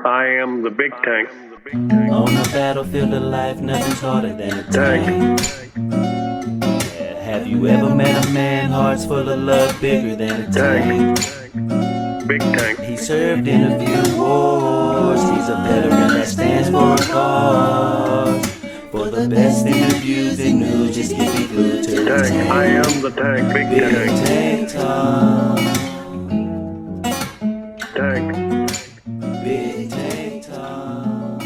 I am the big tank. On the battlefield of life, nothing's harder than a tank. Yeah, have you ever met a man, hearts full of love, bigger than a tank? Big tank. He served in a few wars. He's a veteran that stands for a cause. For the best interviews and news, just keep it glued to the tank. I am the tank. Big Tank Talk. Tank. Big Tank Talk.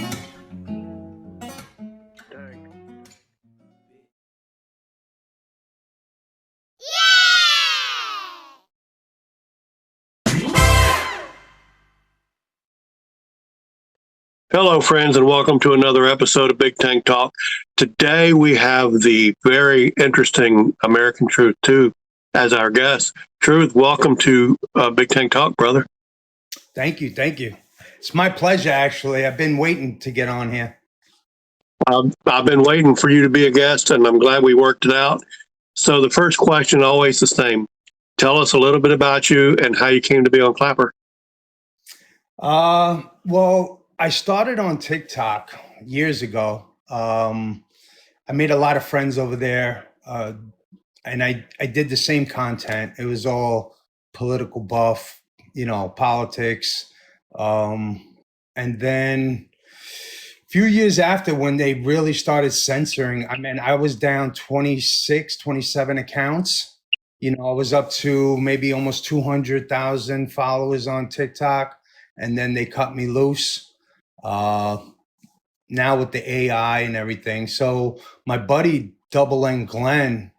Hello, friends, and welcome to another episode of Big Tank Talk. Today we have the very interesting AmericanTruth2 as our guest. Truth, welcome to Big Tank Talk, brother. Thank you. It's my pleasure, actually. I've been waiting to get on here. I've been waiting for you to be a guest, and I'm glad we worked it out. So the first question, always the same. Tell us a little bit about you and how you came to be on Clapper. Well, I started on TikTok years ago. I made a lot of friends over there, and I did the same content. It was all political buff, politics. And then a few years after, when they really started censoring, I was down 26, 27 accounts. I was up to maybe almost 200,000 followers on TikTok, and then they cut me loose. Now with the AI and everything. So my buddy Double N Glenn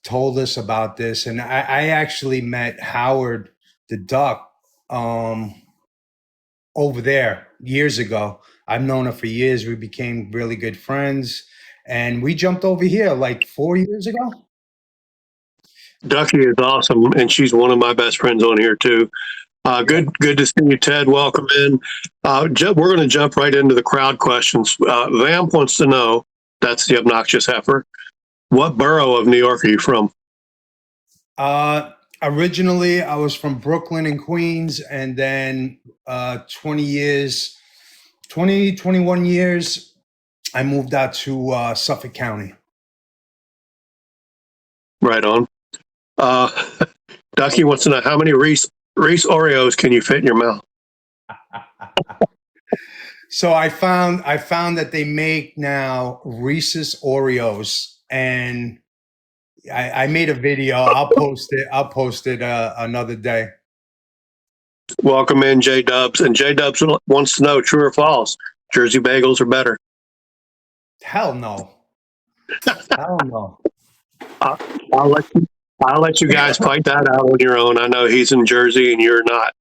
told us about this, and I actually met Howard the Duck over there years ago. I've known her for years. We became really good friends, and we jumped over here like 4 years ago. Ducky is awesome, and she's one of my best friends on here too. Good to see you, Ted. Welcome in. We're going to jump right into the crowd questions. Vamp wants to know, that's the obnoxious heifer, what borough of New York are you from? Originally, I was from Brooklyn and Queens, and then 21 years, I moved out to Suffolk County. Right on. Ducky wants to know, how many Reese Oreos can you fit in your mouth? So I found that they make now Reese's Oreos, and I made a video. I'll post it another day. Welcome in, J Dubs. And J Dubs wants to know, true or false, Jersey bagels are better? Hell no. Hell no. I'll let you guys fight that out on your own. I know he's in Jersey and you're not.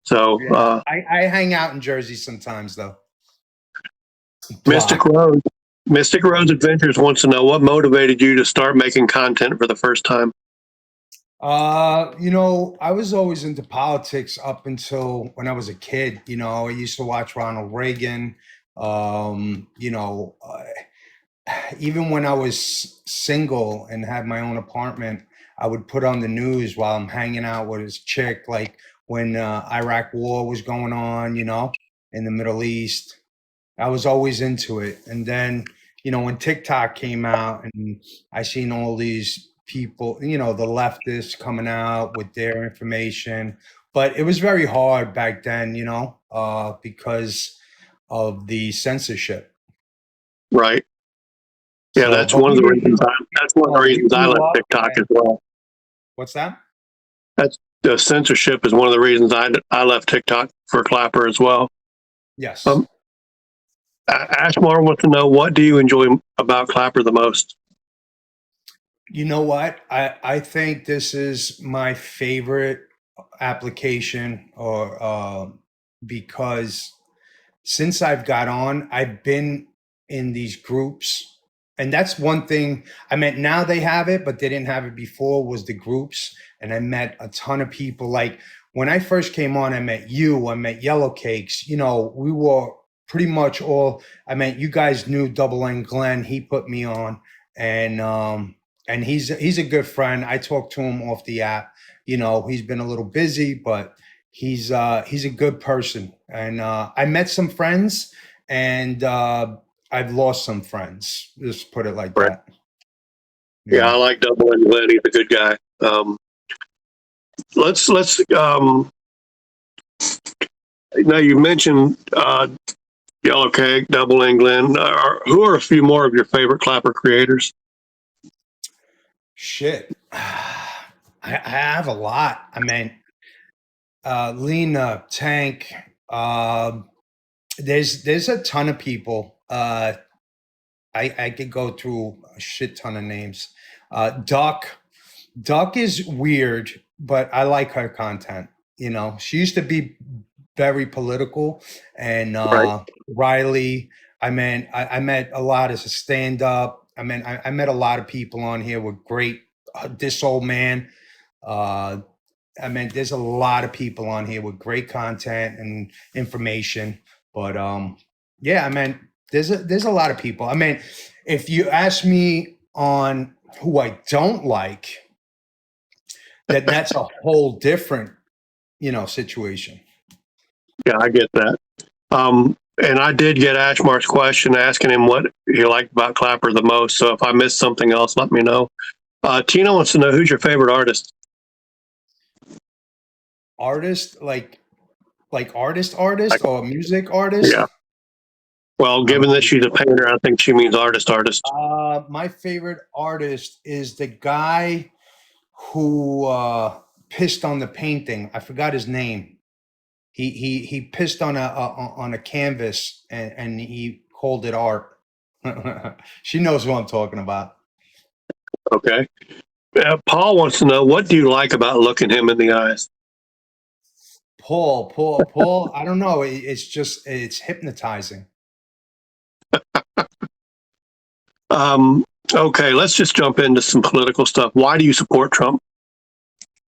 So yeah, I hang out in Jersey sometimes, though. Mystic Rose Adventures wants to know, what motivated you to start making content for the first time? I was always into politics up until when I was a kid. I used to watch Ronald Reagan. Even when I was single and had my own apartment, I would put on the news while I'm hanging out with his chick, like when Iraq war was going on, in the Middle East. I was always into it. And then, when TikTok came out and I seen all these people, the leftists coming out with their information, but it was very hard back then, because of the censorship. Right. Yeah, So, that's but one of the we- reasons. That's one of the reasons I left TikTok as well. What's that? That's the censorship is one of the reasons I left TikTok for Clapper as well. Yes. Ashmore wants to know, what do you enjoy about Clapper the most? You know what? I think this is my favorite application, or because since I've got on, I've been in these groups. And that's one thing. Now they have it, but they didn't have it before, was the groups. And I met a ton of people. Like when I first came on, I met you, I met Yellow Cakes. We were pretty much all, you guys knew Double N Glenn. He put me on, and he's a good friend. I talk to him off the app. He's been a little busy, but he's a good person, and I met some friends, and I've lost some friends. Just put it like Right. that. Yeah, I like Double N Glenn. He's a good guy. Let's now you mentioned Yellow Cake, Double N Glenn. Who are a few more of your favorite Clapper creators? Shit, I have a lot. I mean, Lena, Tank. There's a ton of people. I could go through a shit ton of names. Duck is weird, but I like her content. You know, she used to be very political, and Right. Riley. I met a lot as a stand up. I met a lot of people on here with great. This old man. Uh, there's a lot of people on here with great content and information. But yeah, there's a lot of people. If you ask me on who I don't like, that's a whole different, situation. Yeah, I get that. And I did get Ashmar's question asking him what he liked about Clapper the most. So if I missed something else, let me know. Tina wants to know, who's your favorite artist? Artist, like artist or music artist. Yeah. Well, given that she's a painter, I think she means artist. My favorite artist is the guy who pissed on the painting. I forgot his name. He pissed on a canvas, and he called it art. She knows who I'm talking about. Okay. Paul wants to know, what do you like about looking him in the eyes? Paul. I don't know. It's hypnotizing. Okay, let's just jump into some political stuff. Why do you support Trump?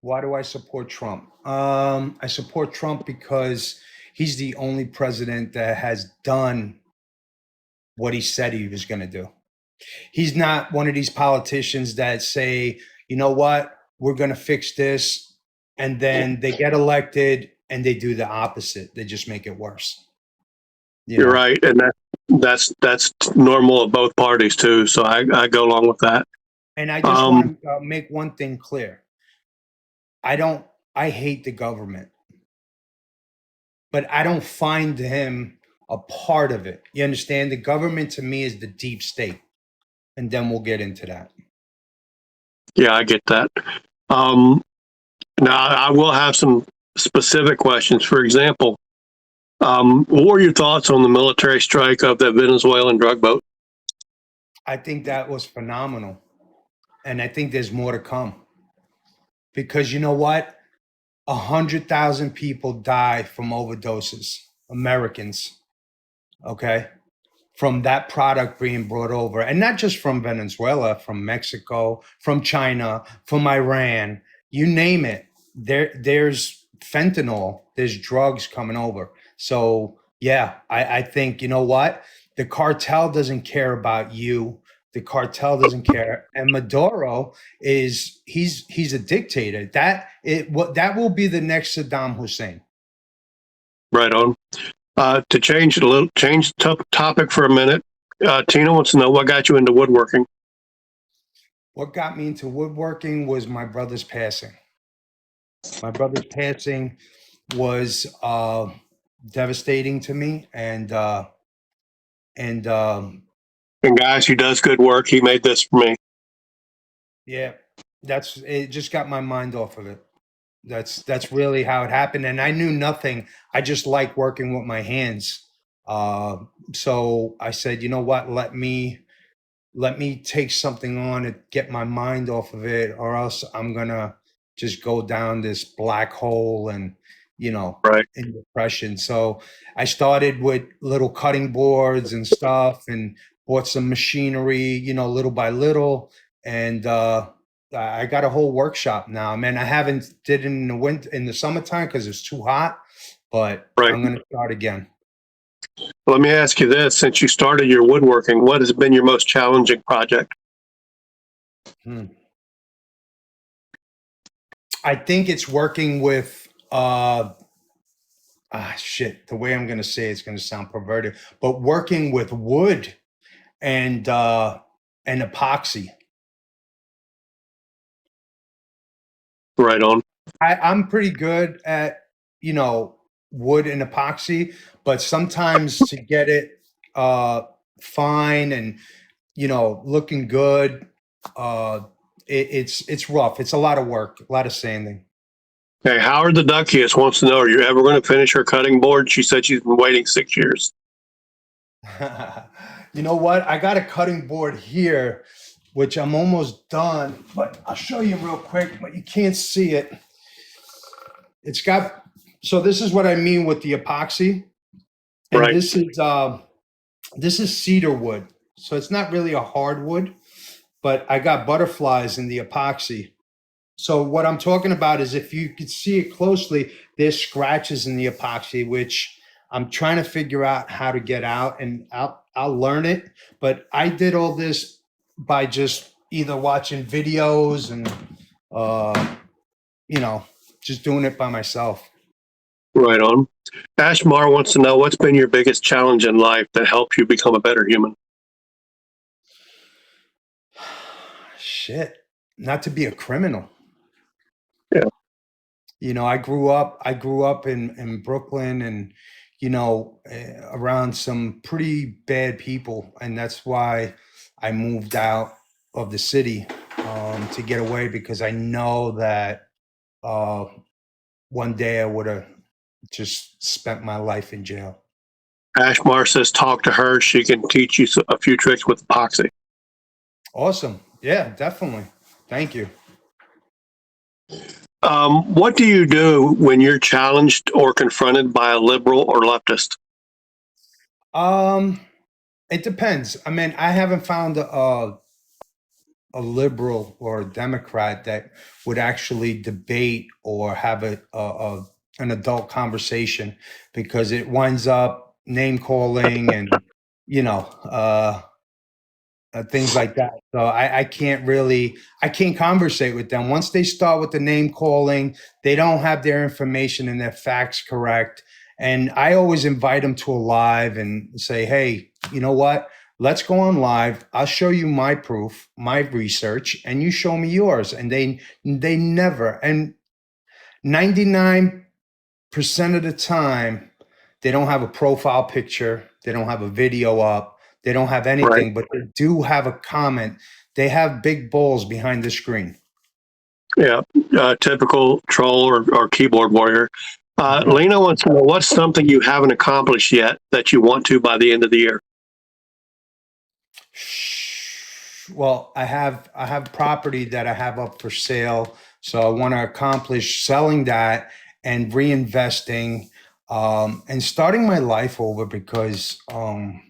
Why do I support Trump? I support Trump because he's the only president that has done what he said he was going to do. He's not one of these politicians that say, you know what, we're going to fix this, and then they get elected and they do the opposite. They just make it worse. You're right, and that's normal of both parties too. So I go along with that. And I just want to make one thing clear. I hate the government, but I don't find him a part of it. You understand? The government to me is the deep state. And then we'll get into that. Yeah, I get that. Now I will have some specific questions. For example, what were your thoughts on the military strike of the Venezuelan drug boat? I think that was phenomenal. And I think there's more to come. Because you know what? 100,000 people die from overdoses, Americans, okay, from that product being brought over. And not just from Venezuela, from Mexico, from China, from Iran, you name it. There's fentanyl, there's drugs coming over. So yeah, I think, you know what? The cartel doesn't care about you. The cartel doesn't care. And Maduro he's a dictator. That will be the next Saddam Hussein. Right on. To change topic for a minute, Tina wants to know, what got you into woodworking? What got me into woodworking was my brother's passing. My brother's passing was devastating to me, and guys, he does good work. He made this for me. Yeah, it just got my mind off of it. That's really how it happened. And I knew nothing. I just like working with my hands. So I said, you know what, let me take something on to get my mind off of it, or else I'm gonna just go down this black hole and, right, in depression. So I started with little cutting boards and stuff, and bought some machinery, little by little. And I got a whole workshop now. Man, I haven't did it in the summertime because it's too hot, but right. I'm gonna start again. Let me ask you this: since you started your woodworking, what has been your most challenging project? I think it's working with shit, the way I'm going to say it's going to sound perverted, but working with wood and epoxy. Right on. I'm pretty good at, wood and epoxy, but sometimes to get it fine and, looking good, uh, it's rough. It's a lot of work, a lot of sanding. Okay, Howard the Duckiest wants to know, are you ever going to finish her cutting board? She said she's been waiting 6 years. You know what? I got a cutting board here, which I'm almost done, but I'll show you real quick, but you can't see it. It's got, so this is what I mean with the epoxy. And Right. this is cedar wood. So it's not really a hardwood, but I got butterflies in the epoxy. So what I'm talking about is, if you could see it closely, there's scratches in the epoxy, which I'm trying to figure out how to get out, and I'll learn it. But I did all this by just either watching videos and just doing it by myself. Right on. Ashmar wants to know, what's been your biggest challenge in life that helped you become a better human? Shit, not to be a criminal. Yeah. I grew up in Brooklyn, and around some pretty bad people, and that's why I moved out of the city, to get away, because I know that one day I would have just spent my life in jail. Ashmar says, talk to her. She can teach you a few tricks with epoxy. Awesome. Yeah, definitely. Thank you. What do you do when you're challenged or confronted by a liberal or leftist? It depends. I mean, I haven't found a liberal or a Democrat that would actually debate or have an adult conversation, because it winds up name calling and things like that. So I can't conversate with them. Once they start with the name calling, they don't have their information and their facts correct. And I always invite them to a live and say, hey, you know what? Let's go on live. I'll show you my proof, my research, and you show me yours. And they never, and 99% of the time, they don't have a profile picture. They don't have a video up. They don't have anything, but they do have a comment. They have big balls behind the screen. Yeah, typical troll or keyboard warrior. Lena wants to know, what's something you haven't accomplished yet that you want to by the end of the year? Well, I have property that I have up for sale, so I want to accomplish selling that and reinvesting, and starting my life over, because I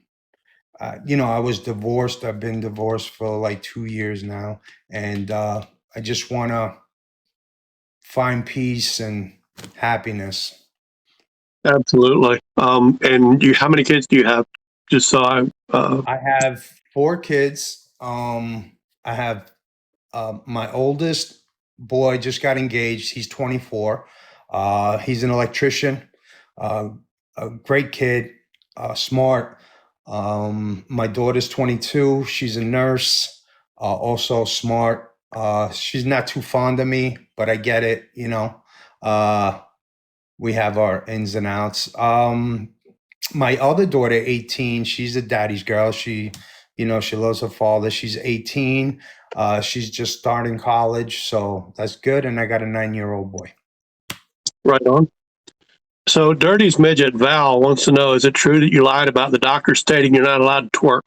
was divorced. I've been divorced for like 2 years now, and I just want to find peace and happiness. Absolutely. And how many kids do you have? Just so I have 4 kids. I have my oldest boy just got engaged. He's 24. He's an electrician. A great kid, smart. My daughter's 22. She's a nurse, also smart. She's not too fond of me, but I get it. We have our ins and outs. My other daughter, 18, she's a daddy's girl. She loves her father. She's 18. She's just starting college, so that's good. And I got a 9-year-old boy. right on. So Dirty's midget Val wants to know, is it true that you lied about the doctor stating you're not allowed to twerk?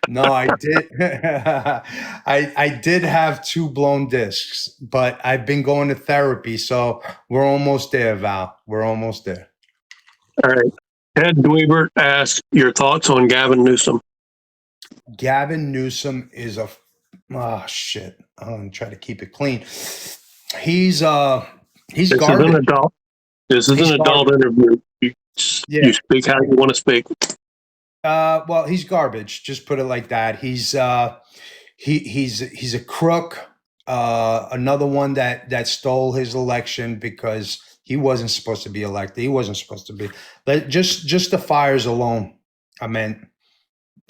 No, I did. I did have 2 blown discs, but I've been going to therapy, so we're almost there, Val. We're almost there. All right. Ted Dweebert asks your thoughts on Gavin Newsom. Gavin Newsom is shit. I'm gonna try to keep it clean. He's garbage. This is an adult interview. You speak how you want to speak. Well, he's garbage. Just put it like that. He's a crook. Another one that stole his election because He wasn't supposed to be elected. He wasn't supposed to be. But just the fires alone, I mean,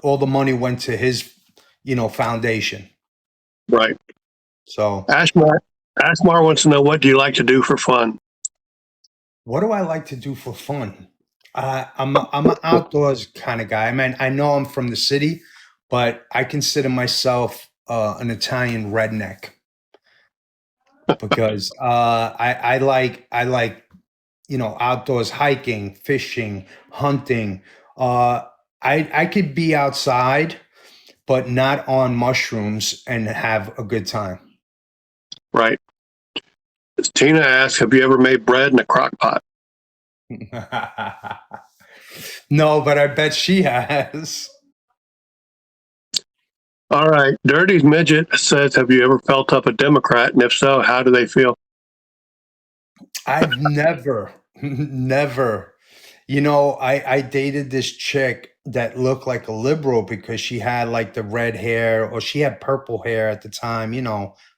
all the money went to his, foundation. Right. So Ashmar wants to know, what do you like to do for fun? what do I like to do for fun? I'm an outdoors kind of guy. I mean, I know I'm from the city, but I consider myself an Italian redneck because I like outdoors hiking, fishing, hunting. Uh, I could be outside, but not on mushrooms and have a good time. Right. Tina asks, have you ever made bread in a crock pot? No, but I bet she has. All right. Dirty's Midget says, have you ever felt up a Democrat? And if so, how do they feel? I've never, never. I dated this chick that looked like a liberal because she had like the red hair, or she had purple hair at the time,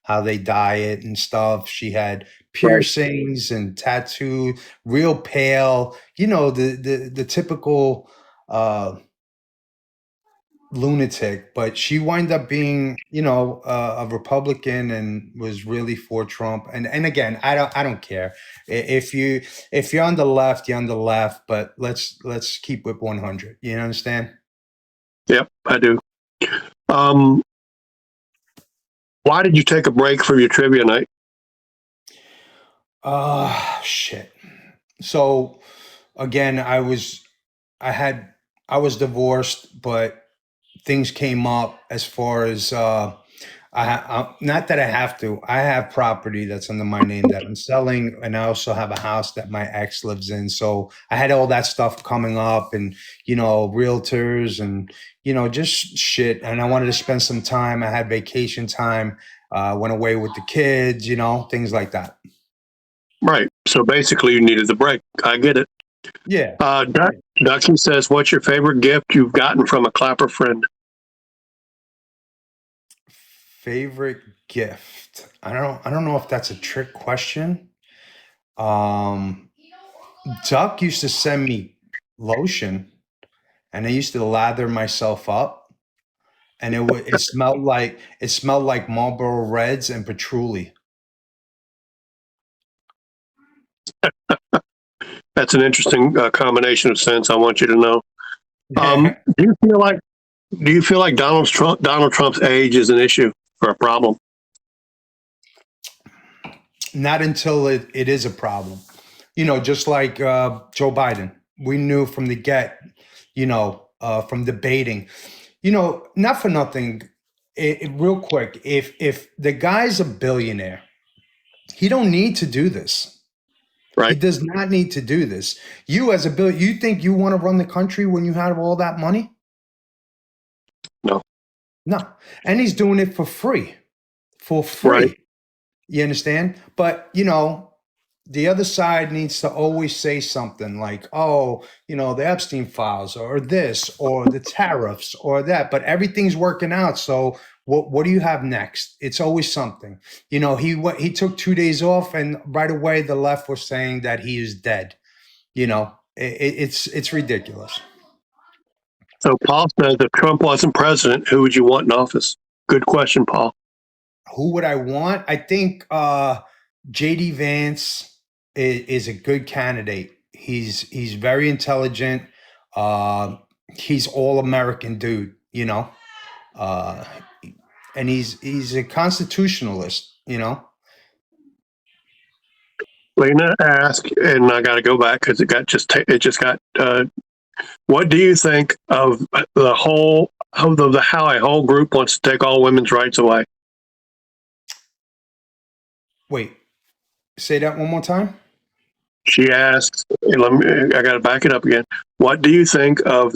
how they dye it and stuff. She had Right. piercings and tattoo, real pale, the typical lunatic, but she wound up being, a Republican and was really for Trump. And again, I don't care if you're on the left, you're on the left. But let's keep it 100. You understand? Yep, I do. Um, why did you take a break from your trivia night? Shit. So again, I was divorced, but things came up as far as not that I have to. I have property that's under my name that I'm selling, and I also have a house that my ex lives in. So I had all that stuff coming up, and realtors, and just shit. And I wanted to spend some time. I had vacation time. Went away with the kids, things like that. Right. So basically, you needed the break. I get it. Yeah. Ducky says, what's your favorite gift you've gotten from a Clapper friend? Favorite gift. I don't know if that's a trick question. Um, Duck used to send me lotion, and I used to lather myself up, and it smelled like Marlboro Reds and patchouli. That's an interesting combination of scents. I want you to know. Do you feel like Donald Trump's age is an issue or a problem? Not until it is a problem. Just like Joe Biden. We knew from the get, from debating. Not for nothing. Real quick, if the guy's a billionaire, he don't need to do this. He Right. does not need to do this. You as a you think you want to run the country when you have all that money? No. No. And he's doing it for free. For free. Right. You understand? But, the other side needs to always say something like, oh, the Epstein files, or this, or the tariffs, or that. But everything's working out. So what do you have next? It's always something. He took 2 days off, and right away the left was saying that he is dead. It's ridiculous. So Paul says, if Trump wasn't president, who would you want in office? Good question, Paul. Who would I want? I think JD Vance is a good candidate. He's very intelligent. He's all American dude, uh, and he's a constitutionalist. Lena asked, and I got to go back because it just got. What do you think of the whole how a whole group wants to take all women's rights away? Wait, say that one more time. She asks, I got to back it up again. What do you think of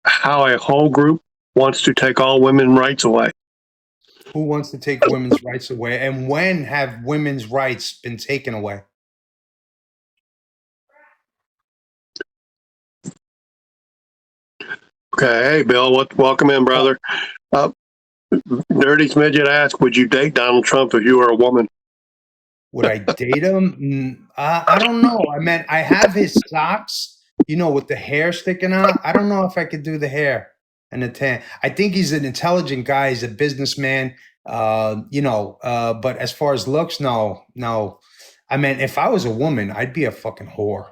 how a whole group wants to take all women's rights away? Who wants to take women's rights away? And when have women's rights been taken away? Okay, hey Bill, welcome in, brother. Dirty Midget asked, would you date Donald Trump if you were a woman? Would I date him? I don't know. I mean, I have his socks, with the hair sticking out. I don't know if I could do the hair and the tan. I think he's an intelligent guy. He's a businessman. But as far as looks, no. I mean, if I was a woman, I'd be a fucking whore.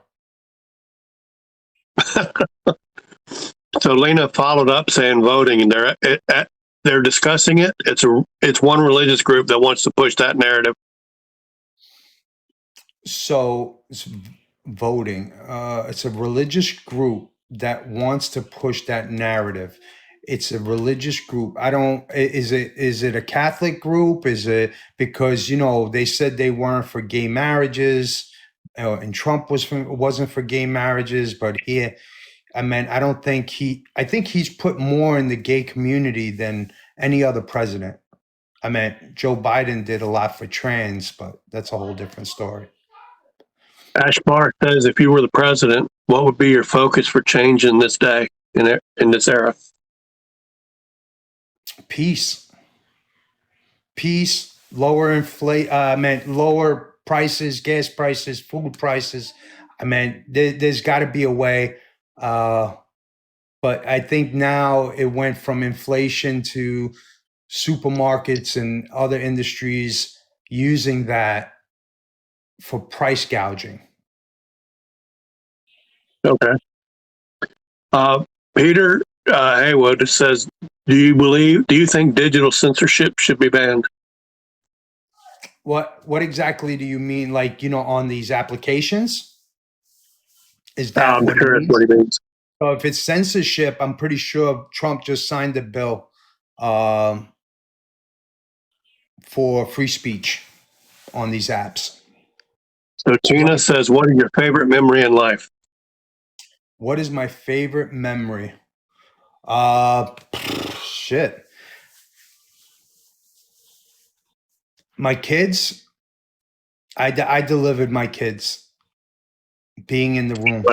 So Lena followed up saying voting, and they're discussing it. It's one religious group that wants to push that narrative. So it's voting. It's a religious group that wants to push that narrative. It's a religious group. I don't. Is it a Catholic group? Is it because they said they weren't for gay marriages, and Trump wasn't for gay marriages, but I don't think I think he's put more in the gay community than any other president. I mean, Joe Biden did a lot for trans, but that's a whole different story. Ashmar says, if you were the president, what would be your focus for change in this day, in this era? Peace, lower lower prices, gas prices, food prices. I mean, there's got to be a way. But I think now it went from inflation to supermarkets and other industries using that for price gouging. Okay. Peter Haywood says, do you think digital censorship should be banned? What exactly do you mean? Like, on these applications? Is that what Sure, it that's what he means. So if it's censorship, I'm pretty sure Trump just signed a bill for free speech on these apps. So Tina says, what is your favorite memory in life? What is my favorite memory? Shit. My kids. I delivered my kids being in the room.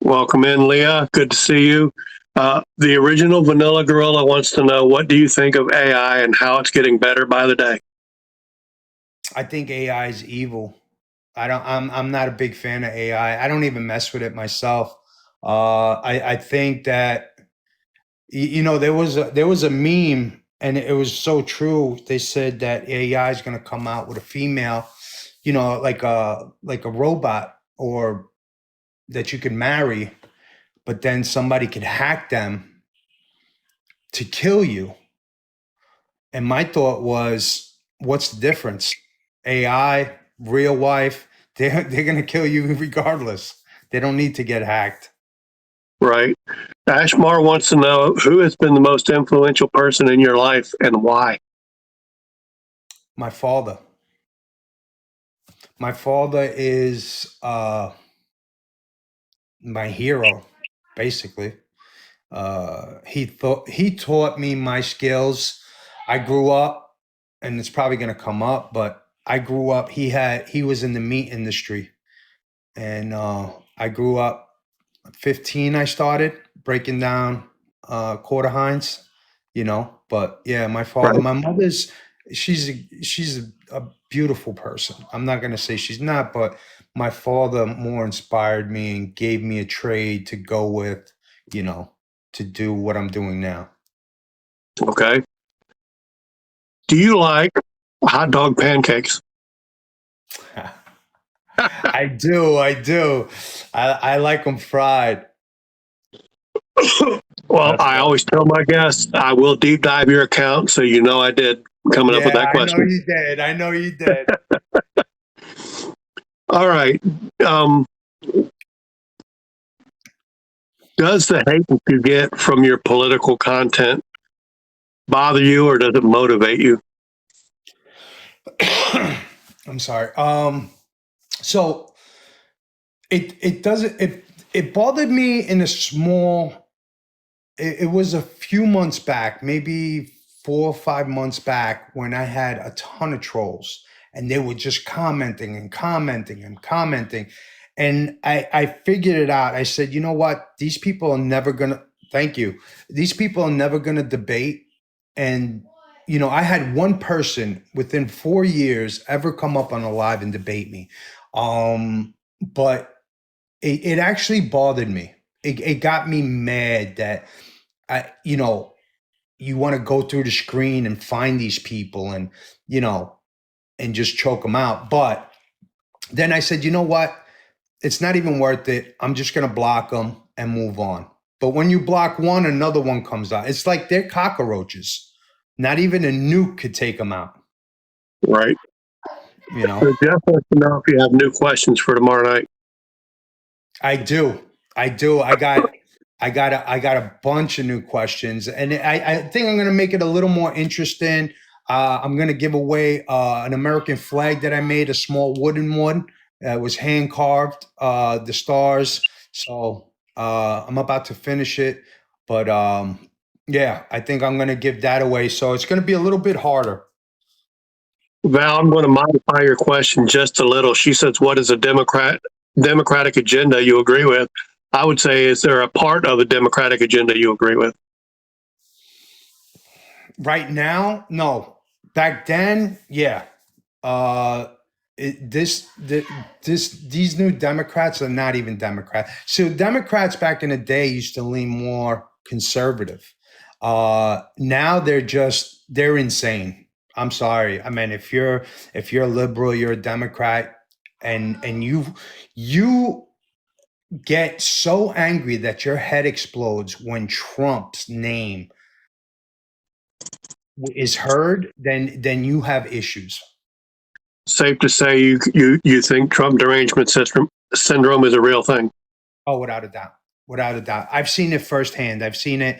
Welcome in, Leah. Good to see you. The original Vanilla Gorilla wants to know, what do you think of AI and how it's getting better by the day? I think AI is evil. I'm not a big fan of AI. I don't even mess with it myself. I think that there was a meme, and it was so true. They said that AI is going to come out with a female, like a robot, or that you can marry, but then somebody could hack them to kill you. And my thought was, what's the difference? AI, real wife, they're going to kill you regardless. They don't need to get hacked. Right. Ashmar wants to know, who has been the most influential person in your life and why? My father. My father is my hero, basically. He taught me my skills. I grew up, and it's probably going to come up, but I grew up. He was in the meat industry, and I grew up. 15, I started breaking down quarter hinds, But yeah, my father, Right. my mother's, she's a beautiful person. I'm not going to say she's not, but my father more inspired me and gave me a trade to go with, to do what I'm doing now. Okay. Do you like hot dog pancakes? I do. I like them fried. Well, I always tell my guests, I will deep dive your account, so I did coming up with that question. I know you did. All right. Does the hate that you get from your political content bother you, or does it motivate you? I'm sorry. So it doesn't, it bothered me in a small, it was a few months back, maybe 4 or 5 months back, when I had a ton of trolls, and they were just commenting and commenting and commenting. And I figured it out. I said, you know what? These people are never going to, thank you. These people are never going to debate and I had one person within 4 years ever come up on a live and debate me. But it actually bothered me. It got me mad that you want to go through the screen and find these people and, and just choke them out. But then I said, you know what? It's not even worth it. I'm just going to block them and move on. But when you block one, another one comes out. It's like they're cockroaches. Not even a nuke could take them out. Right. You know, So Jeff wants to know if you have new questions for tomorrow night. I do. I got a bunch of new questions, and I think I'm going to make it a little more interesting. I'm going to give away an American flag that I made, a small wooden one. It was hand carved, the stars. So I'm about to finish it, but yeah, I think I'm going to give that away. So it's going to be a little bit harder. Val, I'm going to modify your question just a little. She says, what is a Democratic agenda you agree with? I would say, is there a part of the Democratic agenda you agree with? Right now, no. Back then, yeah. These new Democrats are not even Democrats. So Democrats back in the day used to lean more conservative. Now they're insane. I'm sorry. I mean, if you're a liberal, you're a Democrat, and you get so angry that your head explodes when Trump's name is heard, then you have issues. Safe to say you think Trump derangement syndrome is a real thing? Oh, without a doubt. Without a doubt. I've seen it firsthand. I've seen it,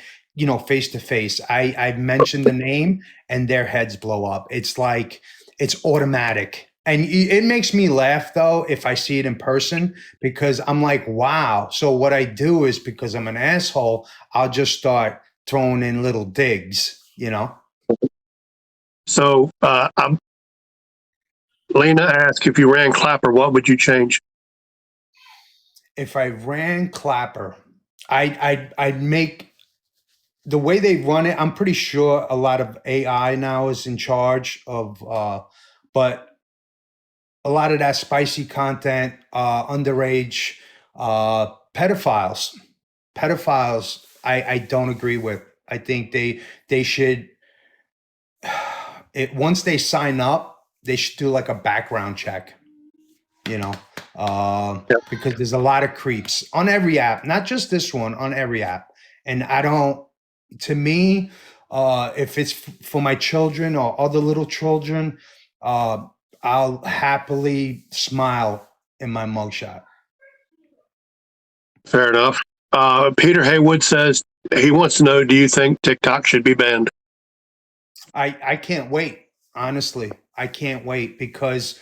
face to face. I've mentioned the name and their heads blow up. It's like, it's automatic. And it makes me laugh though, if I see it in person, because I'm like, wow. So what I do is, because I'm an asshole, I'll just start throwing in little digs, So Lena asked, if you ran Clapper, what would you change? If I ran Clapper, I'd make the way they run it. I'm pretty sure a lot of AI now is in charge of, but a lot of that spicy content, underage, pedophiles, I don't agree with. I think they should, once they sign up, they should do like a background check, because there's a lot of creeps on every app, not just this one, on every app. And to me, if it's for my children or other little children, I'll happily smile in my mugshot. Fair enough. Peter Haywood says he wants to know, do you think TikTok should be banned? I can't wait. Honestly, I can't wait, because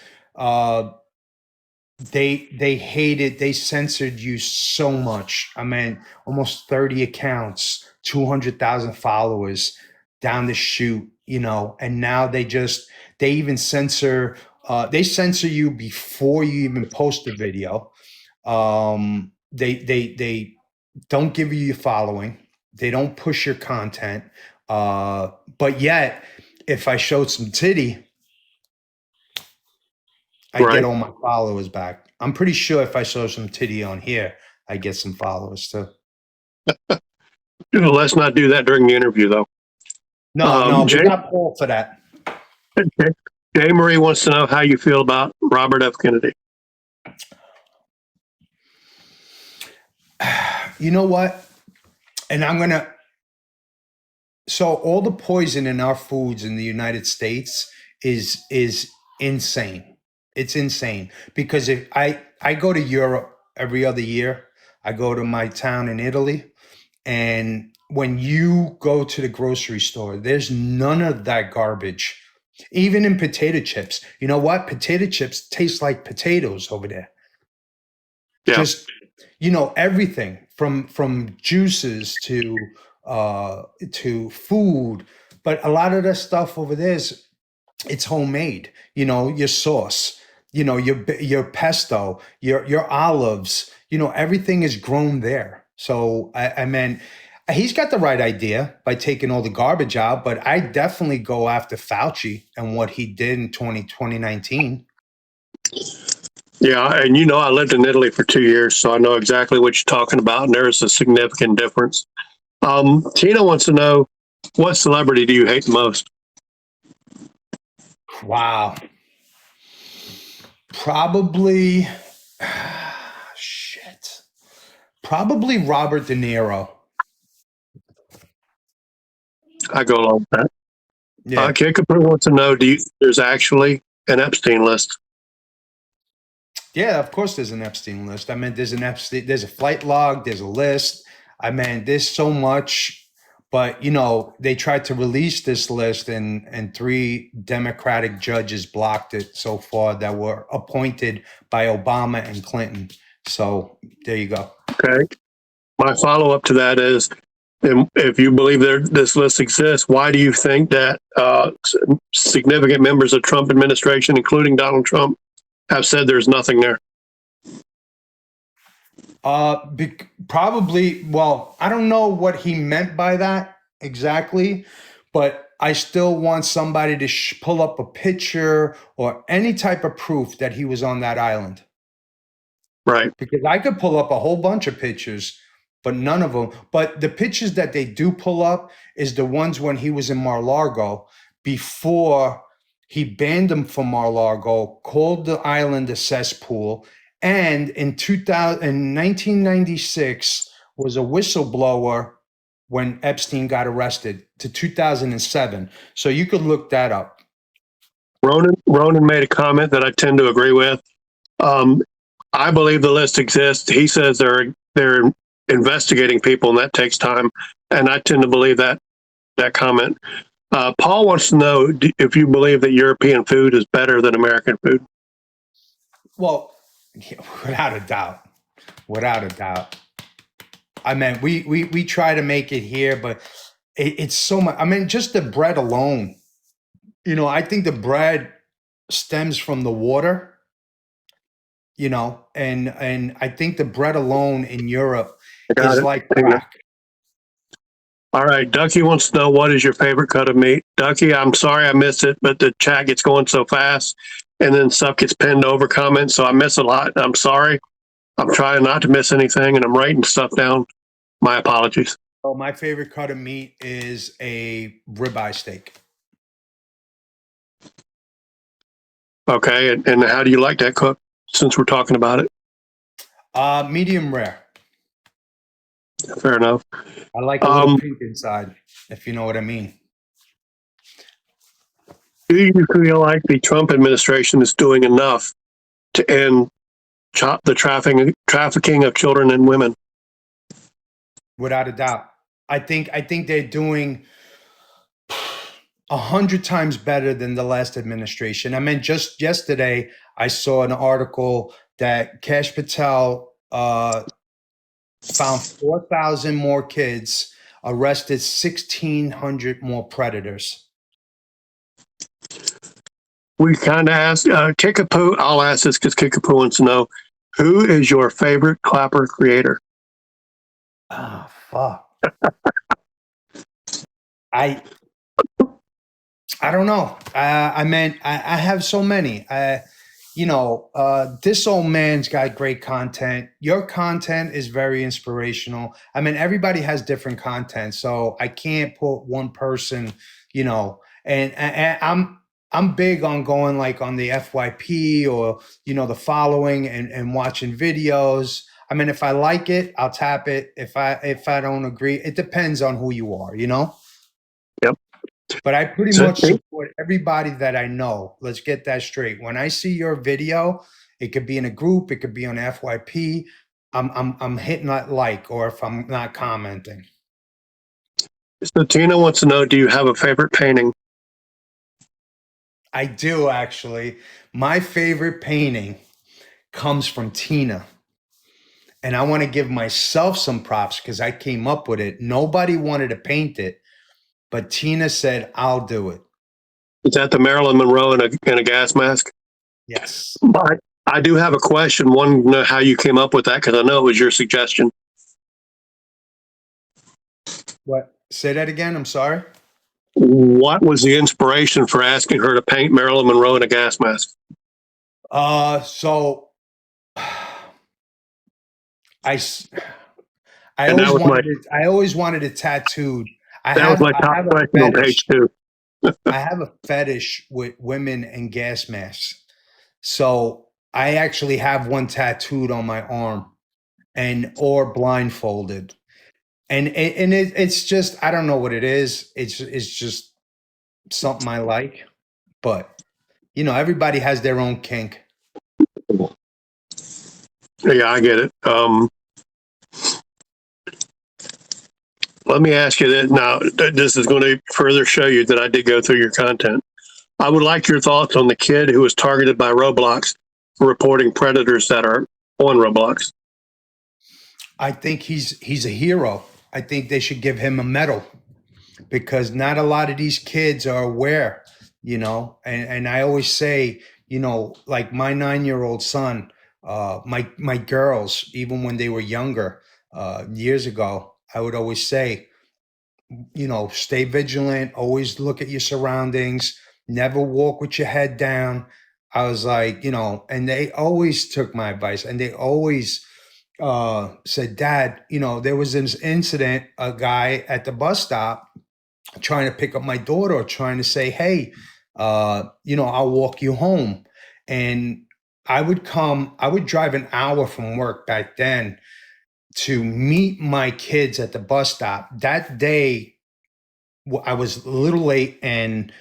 they hate it. They censored you so much. I mean, almost 30 accounts, 200,000 followers down the chute, and now they even censor, they censor you before you even post a video. They don't give you your following. They don't push your content. But yet, if I showed some titty, I Right. get all my followers back. I'm pretty sure if I show some titty on here, I get some followers too. Let's not do that during the interview, though. No, we Jay, got Paul for that. Jay Marie wants to know how you feel about Robert F. Kennedy. You know what? And so all the poison in our foods in the United States is insane. It's insane, because if I go to Europe every other year, I go to my town in Italy, and when you go to the grocery store, there's none of that garbage. Even in potato chips. You know what? Potato chips taste like potatoes over there. Yeah. Just, everything from juices to food. But a lot of the stuff over there it's homemade. Your sauce, your pesto, your olives, everything is grown there. So I mean, He's got the right idea by taking all the garbage out, but I definitely go after Fauci and what he did in 2019. Yeah, and I lived in Italy for 2 years, so I know exactly what you're talking about, and there is a significant difference. Tina wants to know, what celebrity do you hate the most? Wow. Probably, shit. Probably Robert De Niro. I go along with that. Yeah. Kickapoo wants to know, do you think there's actually an Epstein list? Yeah, of course there's an Epstein list. I mean, there's an Epstein, there's a flight log, there's a list. I mean, there's so much, but they tried to release this list and 3 Democratic judges blocked it so far that were appointed by Obama and Clinton. So there you go. Okay. My follow-up to that is, if you believe this list exists, why do you think that significant members of Trump administration, including Donald Trump, have said there's nothing there? Probably, well, I don't know what he meant by that exactly, but I still want somebody to pull up a picture or any type of proof that he was on that island. Right. Because I could pull up a whole bunch of pictures, but none of them. But the pictures that they do pull up is the ones when he was in Mar-a-Lago before he banned him from Mar-a-Lago, called the island a cesspool. And in 1996 was a whistleblower when Epstein got arrested to 2007. So you could look that up. Ronan made a comment that I tend to agree with. I believe the list exists. He says they're investigating people, and that takes time. And I tend to believe that comment. Paul wants to know if you believe that European food is better than American food. Well, without a doubt. Without a doubt. I mean, we try to make it here, but it's so much. I mean, just the bread alone. I think the bread stems from the water. And I think the bread alone in Europe is like crack. All right, Ducky wants to know, what is your favorite cut of meat? Ducky, I'm sorry I missed it, but the chat gets going so fast, and then stuff gets pinned over comments, so I miss a lot. I'm sorry. I'm trying not to miss anything, and I'm writing stuff down. My apologies. Oh, my favorite cut of meat is a ribeye steak. Okay, and how do you like that cooked, since we're talking about it? Medium rare. Fair enough. I like a little pink inside, if you know what I mean. Do you feel like the Trump administration is doing enough to end the trafficking of children and women? Without a doubt. I think they're doing 100 times better than the last administration. I mean, just yesterday, I saw an article that Kash Patel found 4,000 more kids, arrested 1,600 more predators. We kind of asked Kickapoo. I'll ask this because Kickapoo wants to know, who is your favorite Clapper creator? Oh, fuck. I don't know. I mean, I have so many. This old man's got great content. Your content is very inspirational. I mean, everybody has different content, so I can't put one person, and I'm big on going like on the FYP or, the following and watching videos. I mean, if I like it, I'll tap it. If I don't agree, it depends on who you are, Yep. But I pretty much support everybody that I know. Let's get that straight. When I see your video, it could be in a group, it could be on FYP. I'm hitting that like, or if I'm not commenting. So Tina wants to know, do you have a favorite painting? I do, actually. My favorite painting comes from Tina. And I want to give myself some props because I came up with it. Nobody wanted to paint it, but Tina said, I'll do it. Is that the Marilyn Monroe in a gas mask? Yes. But I do have a question. One, how you came up with that, because I know it was your suggestion. What? Say that again. I'm sorry. What was the inspiration for asking her to paint Marilyn Monroe in a gas mask? So I s- I And that always was my wanted it. I always wanted it tattooed. that was my I top have a question on page fetish. 2. I have a fetish with women and gas masks. So I actually have one tattooed on my arm and or blindfolded. It's just I don't know what it is. It's just something I like. But everybody has their own kink. Yeah, I get it. Let me ask you that now. This is going to further show you that I did go through your content. I would like your thoughts on the kid who was targeted by Roblox for reporting predators that are on Roblox. I think he's a hero. I think they should give him a medal because not a lot of these kids are aware, and I always say, like my 9-year-old son, my girls, even when they were younger, years ago, I would always say, stay vigilant, always look at your surroundings, never walk with your head down. I was like, and they always took my advice and they always said, Dad, there was this incident, a guy at the bus stop trying to pick up my daughter, trying to say, hey, I'll walk you home. And I would drive an hour from work back then to meet my kids at the bus stop. That day, I was a little late. And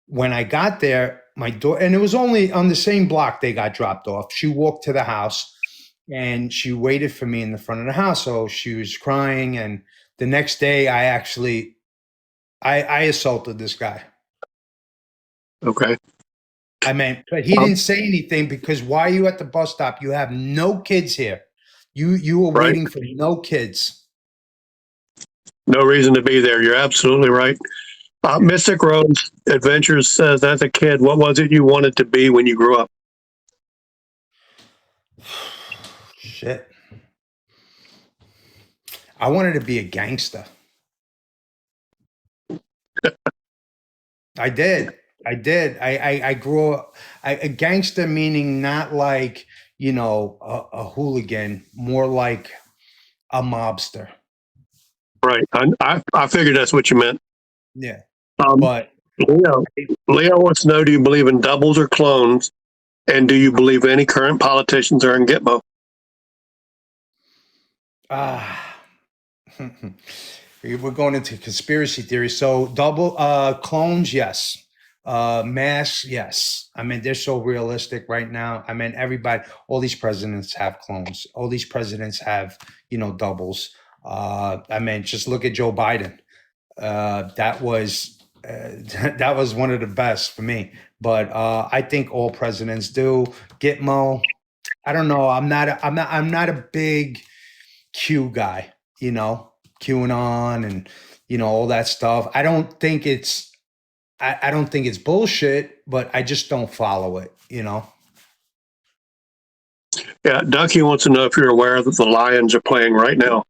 when I got there, my daughter, and it was only on the same block they got dropped off. She walked to the house and she waited for me in the front of the house. So she was crying. And the next day, I assaulted this guy. Okay. But he Um, didn't say anything because why are you at the bus stop? You have no kids here. You were right. waiting for no kids. No reason to be there. You're absolutely right. Yeah. Mystic Rose Adventures says, as a kid, what was it you wanted to be when you grew up? Shit. I wanted to be a gangster. I did. I did. I grew up a gangster, meaning not like, a hooligan, more like a mobster. Right. I figured that's what you meant. Yeah. Um, But Leo, Leo wants to know, do you believe in doubles or clones? And do you believe any current politicians are in Gitmo? ah we're going into conspiracy theory. So double clones, yes. Masks, yes. I mean, they're so realistic right now. I mean, all these presidents have clones. All these presidents have, doubles. I mean, just look at Joe Biden. That was that was one of the best for me. But I think all presidents do. Gitmo, I don't know. I'm not a big Q guy, QAnon and all that stuff. I don't think it's bullshit, but I just don't follow it. Yeah, Ducky wants to know if you're aware that the Lions are playing right now.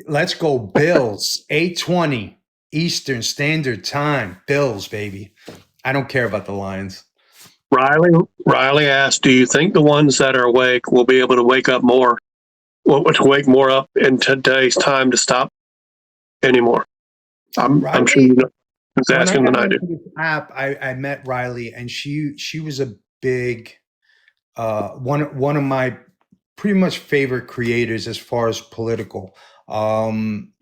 Let's go Bills, 8:20 Eastern Standard Time. Bills, baby. I don't care about the Lions. Riley asked, do you think the ones that are awake will be able to wake up more, to wake more up in today's time to stop anymore? I'm sure you Riley, know who's when I asking than got I do. onto this app, I met Riley and she was a big one of my pretty much favorite creators as far as political.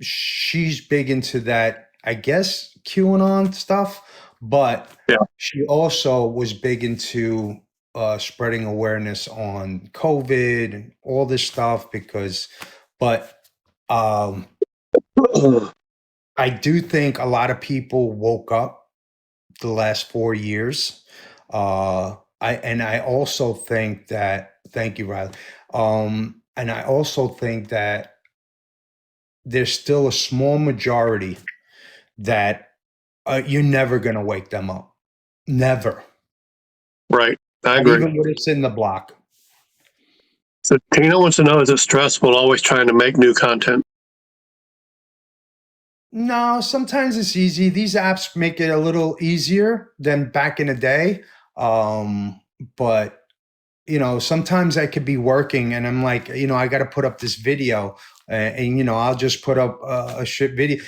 She's big into that, I guess, QAnon stuff, but Yeah, she also was big into spreading awareness on COVID and all this stuff but um, I do think a lot of people woke up the last 4 years. I also think that thank you, Riley. And I also think that there's still a small majority that you're never going to wake them up. Never. right. I Not agree. even when it's in the block. So Tina wants to know, is it stressful always trying to make new content? No, sometimes it's easy. These apps make it a little easier than back in the day. But sometimes I could be working and I'm like, I got to put up this video, and I'll just put up a shit video.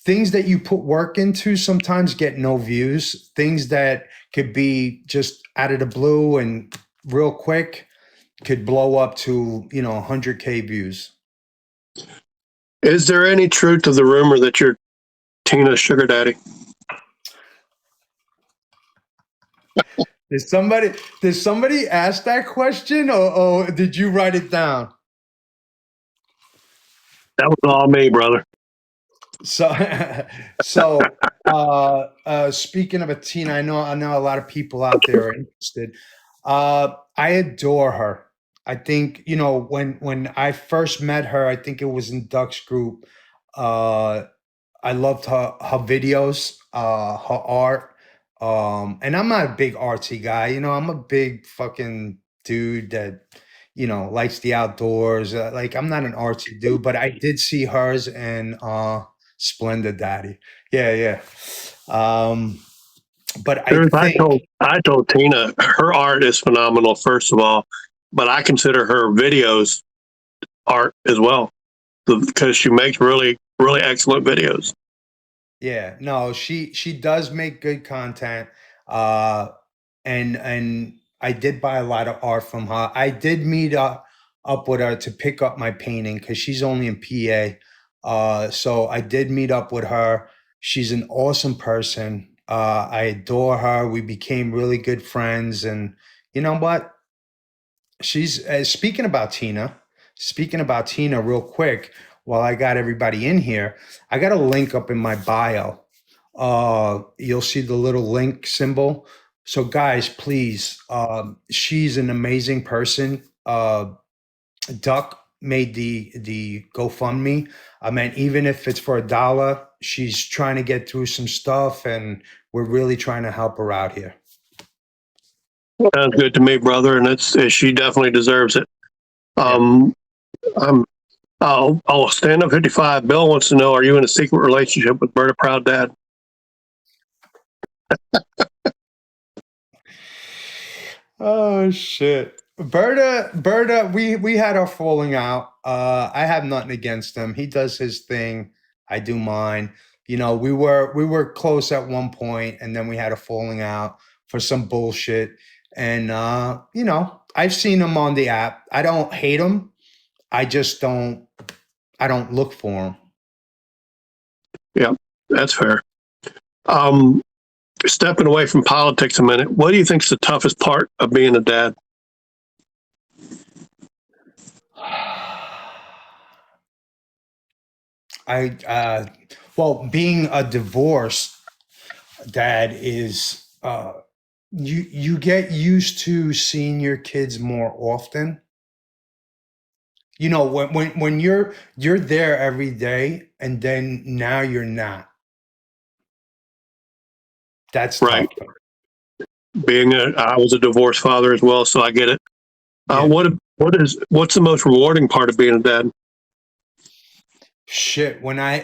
Things that you put work into sometimes get no views. Things that could be just out of the blue and real quick could blow up to 100K views. Is there any truth to the rumor that you're Tina's sugar daddy? Did somebody ask that question, or did you write it down? That was all me, brother. So, so speaking of a teen, I know a lot of people out there are interested. I adore her. I think when I first met her, I think it was in Duck's group. Uh, I loved her videos, her art. And I'm not a big artsy guy. I'm a big fucking dude that likes the outdoors. Like I'm not an artsy dude, but I did see hers and Splendid Daddy. Yeah, yeah. Um, but I Truth, think, I told Tina her art is phenomenal, first of all, but I consider her videos art as well because she makes really, really excellent videos. yeah, no, she does make good content. Uh, and I did buy a lot of art from her. I did meet up with her to pick up my painting because she's only in PA. So I did meet up with her. She's an awesome person. I adore her. We became really good friends, and you know what? She's Speaking about Tina, real quick, while I got everybody in here, I got a link up in my bio. You'll see the little link symbol. So, guys, please, she's an amazing person. Duck made the GoFundMe. I mean, even if it's for $1, she's trying to get through some stuff, and we're really trying to help her out here. Sounds good to me, brother, and she definitely deserves it. I'm stand up 55. Bill wants to know: are you in a secret relationship with Berta Proud Dad? Oh shit. Berta, we had our falling out. I have nothing against him. He does his thing. I do mine. We were close at one point and then we had a falling out for some bullshit. And I've seen him on the app. I don't hate him. I don't look for him. Yeah, that's fair. Stepping away from politics a minute, what do you think is the toughest part of being a dad? Well, being a divorced dad is you get used to seeing your kids more often. When you're there every day and then now you're not. That's Right. tough. I was a divorced father as well, so I get it. Yeah. What's the most rewarding part of being a dad? Shit, when I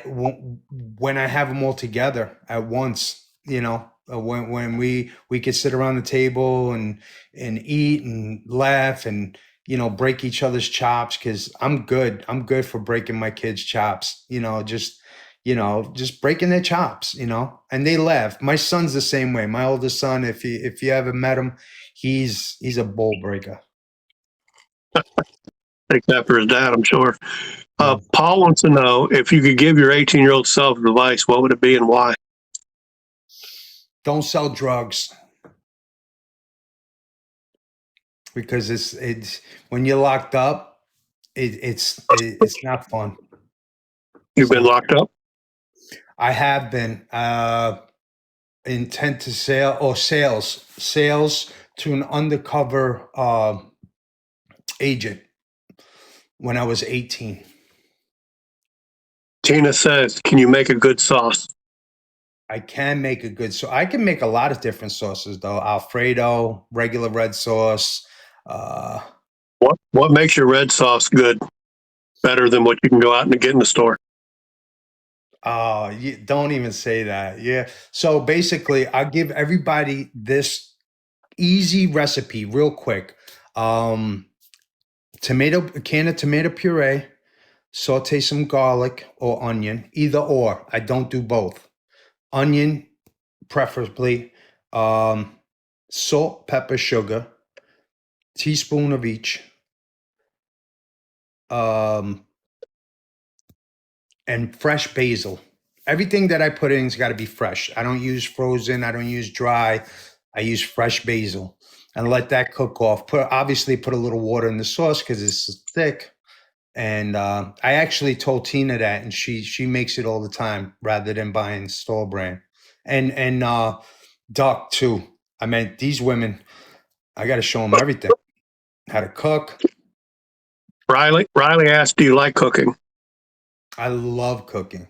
have them all together at once, when we could sit around the table and eat and laugh and break each other's chops, because I'm good for breaking my kids' chops, just breaking their chops, and they laugh. My son's the same way. My oldest son, if you ever met him, he's a bowl breaker. Takes after his dad, I'm sure. Yeah. Paul wants to know if you could give your 18-year-old self advice, what would it be and why? Don't sell drugs, because it's when you're locked up, it's not fun. You've been locked up? I have been intent to sale or sales to an undercover agent when I was 18. Tina says, can you make a good sauce? I can make I can make a lot of different sauces though. Alfredo, regular red sauce. What makes your red sauce good, better than what you can go out and get in the store? Oh, you don't even say that. Yeah. So basically, I give everybody this easy recipe real quick. Um, a can of tomato puree, saute some garlic or onion, either or. I don't do both. Onion, preferably. Um, salt, pepper, sugar, teaspoon of each. Um, and fresh basil. Everything that I put in's got to be fresh. I don't use frozen. I don't use dry. I use fresh basil and let that cook off. Obviously put a little water in the sauce because it's thick. And I actually told Tina that, and she makes it all the time rather than buying store brand. And Duck too. I mean, these women, I got to show them everything: how to cook. Riley asked, "Do you like cooking?" I love cooking.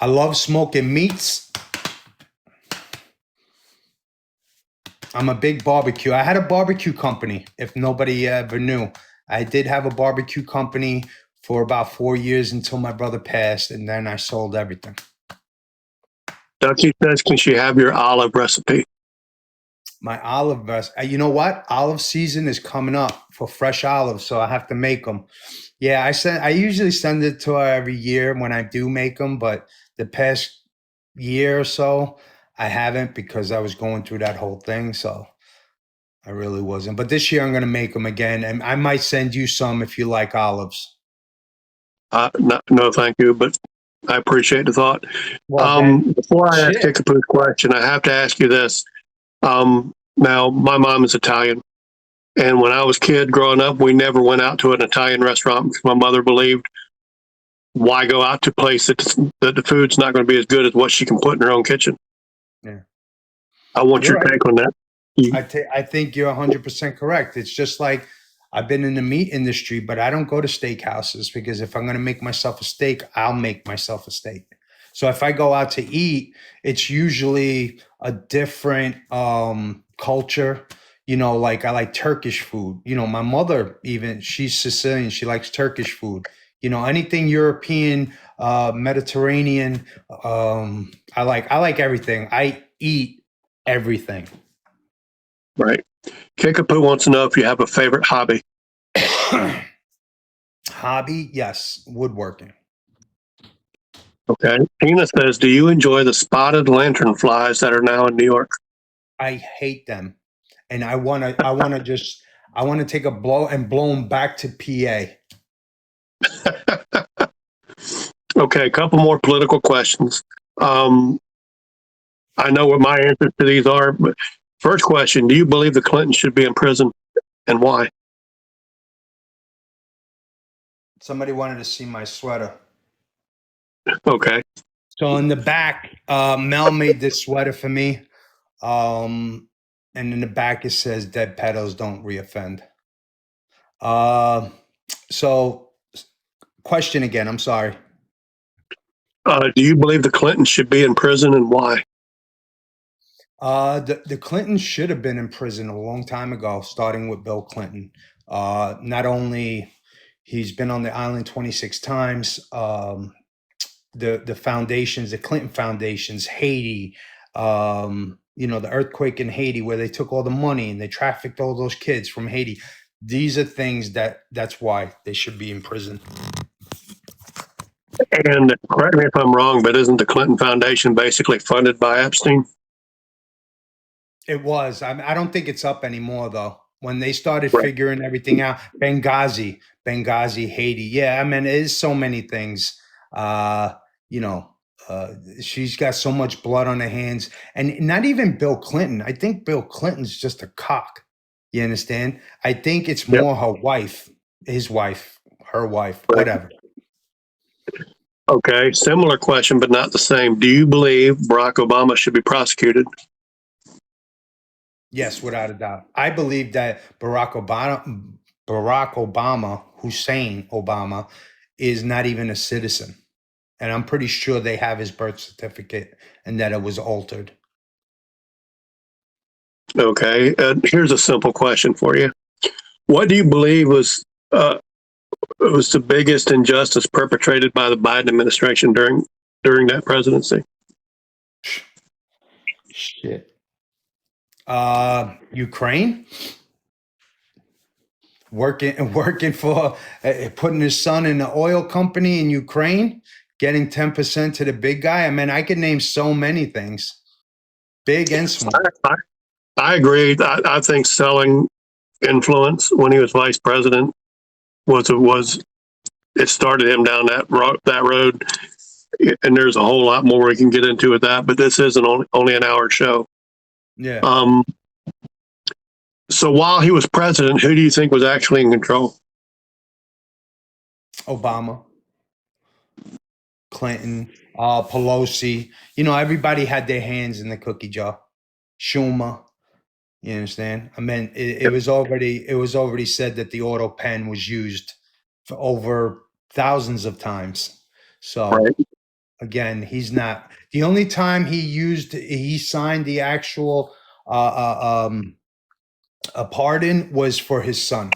I love smoking meats. I'm a big barbecue. I had a barbecue company, if nobody ever knew. I did have a barbecue company for about 4 years until my brother passed, and then I sold everything. Ducky says, "Can she have your olive recipe?" My olive recipe. You know what? Olive season is coming up for fresh olives, so I have to make them. Yeah, I usually send it to her every year when I do make them, but the past year or so, I haven't because I was going through that whole thing. So I really wasn't. But this year I'm going to make them again, and I might send you some if you like olives. No, thank you, but I appreciate the thought. Well, then, Before I ask shit. Kickapoo's question, I have to ask you this. Now, my mom is Italian, and when I was a kid growing up, we never went out to an Italian restaurant because my mother believed, why go out to a place that the food's not going to be as good as what she can put in her own kitchen? Yeah, I want you're your right. take on that. I think you're 100% correct. It's just like I've been in the meat industry, but I don't go to steakhouses because if I'm going to make myself a steak, I'll make myself a steak. So if I go out to eat, it's usually a different culture. You know, like I like Turkish food. You know, my mother, even she's Sicilian, she likes Turkish food. You know, anything European, Mediterranean. I like everything. I eat everything. Right. Kickapoo wants to know if you have a favorite hobby. Hobby, yes, woodworking. Okay. Tina says, do you enjoy the spotted lanternflies that are now in New York? I hate them, and I want to take a blow and blow them back to PA. Okay, a couple more political questions. Um, I know what my answers to these are, but first question, do you believe the Clintons should be in prison and why? Somebody wanted to see my sweater. Okay. So in the back, Mel made this sweater for me. And in the back it says "Dead pedals don't reoffend." Uh, so question again. I'm sorry. Do you believe the Clintons should be in prison and why? The Clintons should have been in prison a long time ago, starting with Bill Clinton. Not only he's been on the island 26 times. The foundations, the Clinton foundations, Haiti, the earthquake in Haiti where they took all the money and they trafficked all those kids from Haiti. These are things that's why they should be in prison. And correct me if I'm wrong, but isn't the Clinton Foundation basically funded by Epstein? It was. I don't think it's up anymore though. When they started Right. figuring everything out, Benghazi, Haiti. Yeah, I mean, it is so many things. Uh, you know, she's got so much blood on her hands, and not even Bill Clinton. I think Bill Clinton's just a cock. You understand? I think it's Yep. more her wife, his wife, her wife, Right. whatever. Okay. Similar question, but not the same. Do you believe Barack Obama should be prosecuted? Yes, without a doubt. I believe that Barack Obama, Hussein Obama, is not even a citizen. And I'm pretty sure they have his birth certificate and that it was altered. Okay. Here's a simple question for you. What do you believe was it was the biggest injustice perpetrated by the Biden administration during that presidency? Shit. Ukraine, working for putting his son in the oil company in Ukraine, getting 10% to the big guy. I mean, I could name so many things, big and small. I agree. I think selling influence when he was vice president was it started him down that road. And there's a whole lot more we can get into with that, but this isn't only an hour show. Yeah. So while he was president, who do you think was actually in control? Obama, Clinton, Pelosi. Everybody had their hands in the cookie jar. Schumer. You understand? I mean, it was already said that the auto pen was used for over thousands of times. So Right. again, he's not the only time he signed the actual a pardon was for his son,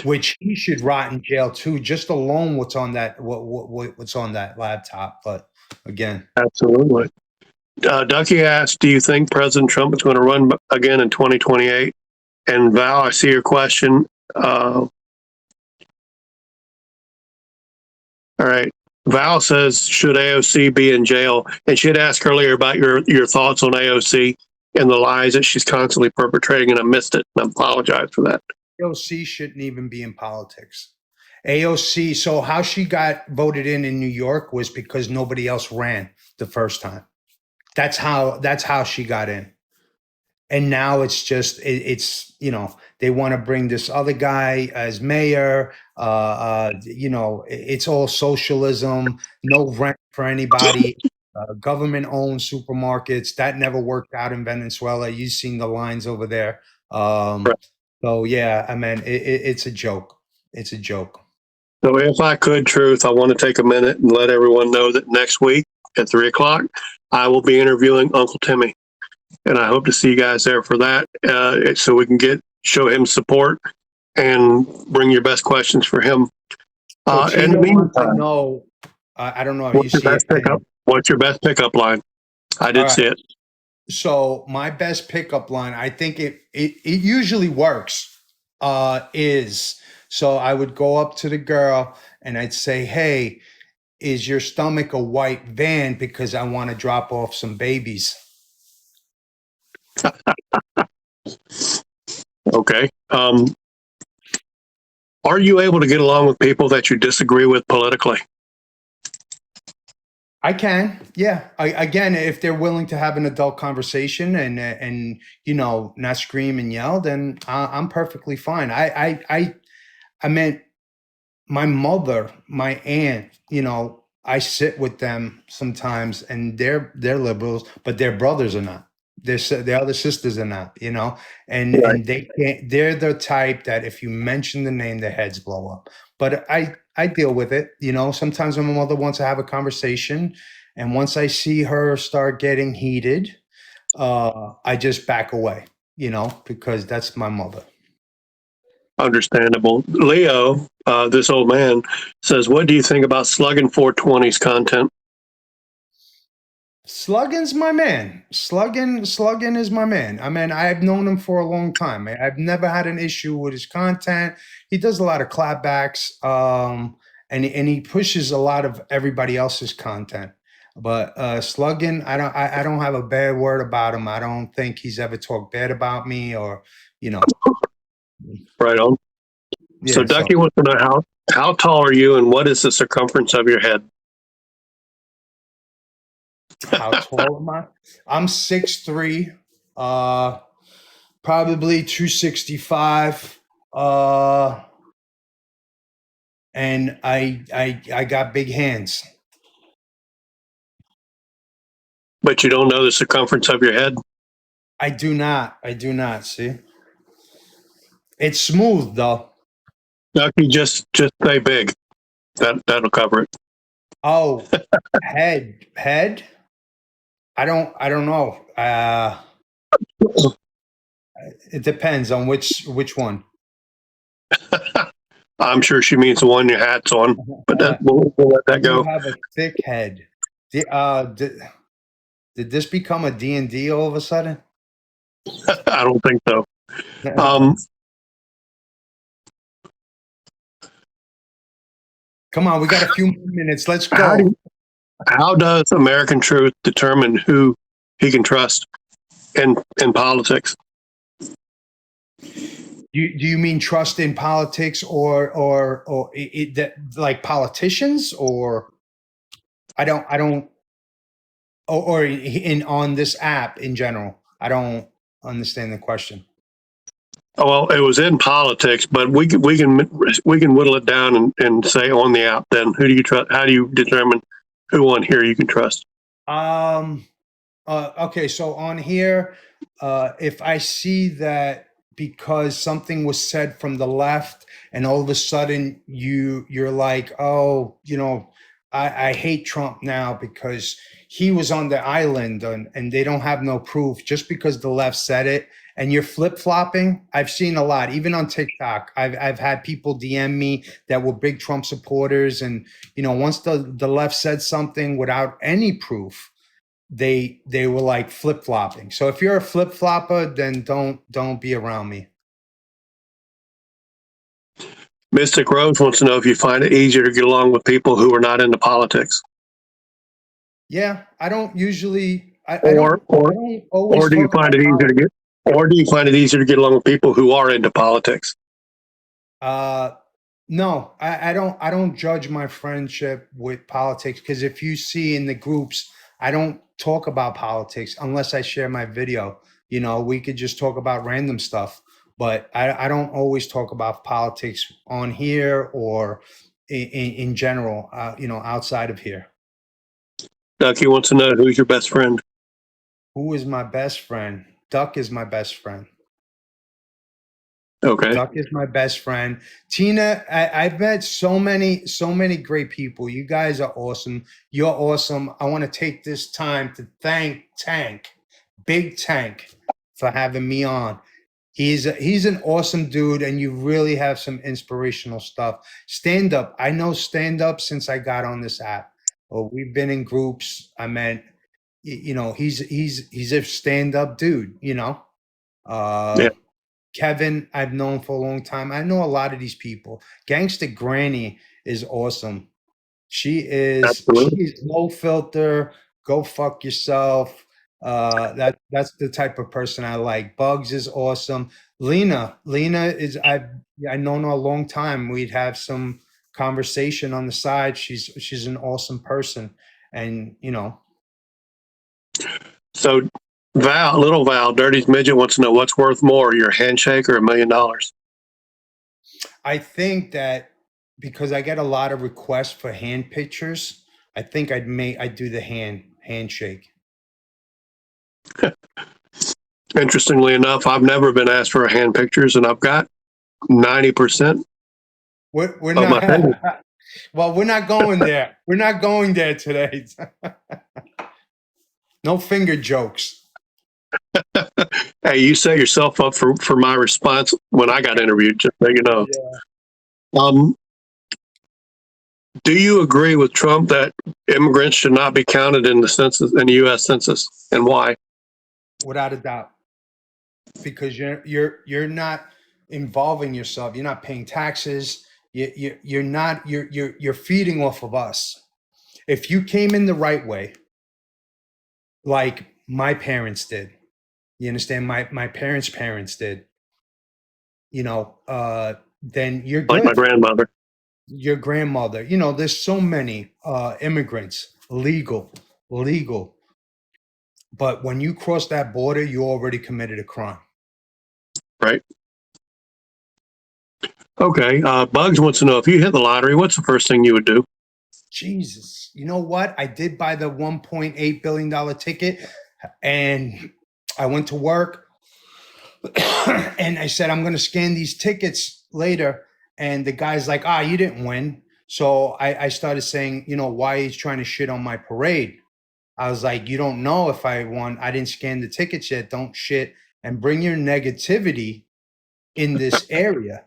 which he should rot in jail too. Just alone, what's on that laptop. But again, Absolutely. Ducky asked, do you think President Trump is going to run again in 2028? And Val, I see your question. All right. Val says, should AOC be in jail? And she had asked earlier about your thoughts on AOC and the lies that she's constantly perpetrating, and I missed it. And I apologize for that. AOC shouldn't even be in politics. AOC, so how she got voted in New York was because nobody else ran the first time. That's how she got in. And now it's just they want to bring this other guy as mayor. It's all socialism, no rent for anybody. Government-owned supermarkets that never worked out in Venezuela. You've seen the lines over there. So yeah, I mean, it's a joke. It's a joke. So if I could, Truth, I want to take a minute and let everyone know that next week at 3:00, I will be interviewing Uncle Timmy. And I hope to see you guys there for that, so we can show him support and bring your best questions for him. In the meantime, I don't know if you see it. What's your best pickup line? I did see it. So my best pickup line, I think it usually works, is so I would go up to the girl and I'd say, hey, is your stomach a white van? Because I want to drop off some babies. Okay. Are you able to get along with people that you disagree with politically? I can, yeah. Again, if they're willing to have an adult conversation and not scream and yell, then I'm perfectly fine. I meant my mother, my aunt. I sit with them sometimes, and they're liberals, but their brothers are not. Their other sisters are not. And Right. and they can't. They're the type that if you mention the name, their heads blow up. But I deal with it. Sometimes when my mother wants to have a conversation, and once I see her start getting heated, I just back away. Because that's my mother. Understandable. Leo, this old man, says, what do you think about Sluggin 420's content? Sluggin's my man. Sluggin is my man. I mean, I've known him for a long time. I've never had an issue with his content. He does a lot of clapbacks, and he pushes a lot of everybody else's content. But Sluggin, I don't have a bad word about him. I don't think he's ever talked bad about me or. Right on. Yeah, so Ducky wants to know how tall are you and what is the circumference of your head? How tall am I? I'm 6'3", probably 265. And I got big hands. But you don't know the circumference of your head? I do not. See, it's smooth though. Ducky, just say big. That'll cover it. Oh, head. I don't know. It depends on which one. I'm sure she means the one your hat's on, but we'll let that You go. have a thick head. Did this become a D&D all of a sudden? I don't think so. Um, Come on, we got a few more minutes. Let's how, go. how does American Truth determine who he can trust in politics? Do you mean trust in politics or like politicians, or I don't or in on this app in general? I don't understand the question. Well, it was in politics, but we can whittle it down and say on the app. Then who do you trust? How do you determine who on here you can trust? Okay, so on here, if I see that because something was said from the left, and all of a sudden you're like, oh, I hate Trump now because he was on the island and they don't have no proof just because the left said it, and you're flip flopping. I've seen a lot, even on TikTok. I've had people DM me that were big Trump supporters, and once the left said something without any proof, they were like flip flopping. So if you're a flip flopper, then don't be around me. Mystic Rose wants to know if you find it easier to get along with people who are not into politics, Yeah, I don't usually. I or don't always do you talk find about it easier to politics. get along with people who are into politics? No, I don't judge my friendship with politics, because if you see in the groups, I don't talk about politics unless I share my video. We could just talk about random stuff, but I don't always talk about politics on here or in general, outside of here. Ducky wants to know who's your best friend. Who is my best friend? Duck is my best friend. Okay. Duck is my best friend. Tina, I've met so many great people. You guys are awesome. You're awesome. I want to take this time to thank Big Tank, for having me on. He's an awesome dude, and you really have some inspirational stuff. Stand up. I know stand up since I got on this app. Well, we've been in groups. I meant, he's a stand up dude. Yeah. Kevin, I've known for a long time. I know a lot of these people. Gangsta Granny is awesome. Absolutely. She's no filter. Go fuck yourself. That's the type of person I like. Bugs is awesome. Lena is I've known her a long time. We'd have some conversation on the side. She's an awesome person, and So little Val, Dirty's Midget wants to know what's worth more, your handshake or $1 million? I think that because I get a lot of requests for hand pictures, I think I'd do the handshake. Interestingly enough, I've never been asked for hand pictures, and I've got 90%. We're of my not. fingers. Well, we're not going there. We're not going there today. No finger jokes. Hey, you set yourself up for my response when I got interviewed, just so you know. Yeah. Do you agree with Trump that immigrants should not be counted in the U.S. Census, and why? Without a doubt, because you're not involving yourself. You're not paying taxes. You're not. You're feeding off of us. If you came in the right way, like my parents did, you understand? My parents did. Then you're Like my good. grandmother. Your grandmother. There's so many immigrants, legal. But when you cross that border, you already committed a crime. Right. Okay. Bugs wants to know if you hit the lottery, what's the first thing you would do? Jesus. You know what? I did buy the $1.8 billion ticket, and I went to work and I said, I'm going to scan these tickets later. And the guy's like, you didn't win. So I started saying, why he's trying to shit on my parade. I was like, you don't know if I won. I didn't scan the tickets yet. Don't shit and bring your negativity in this area.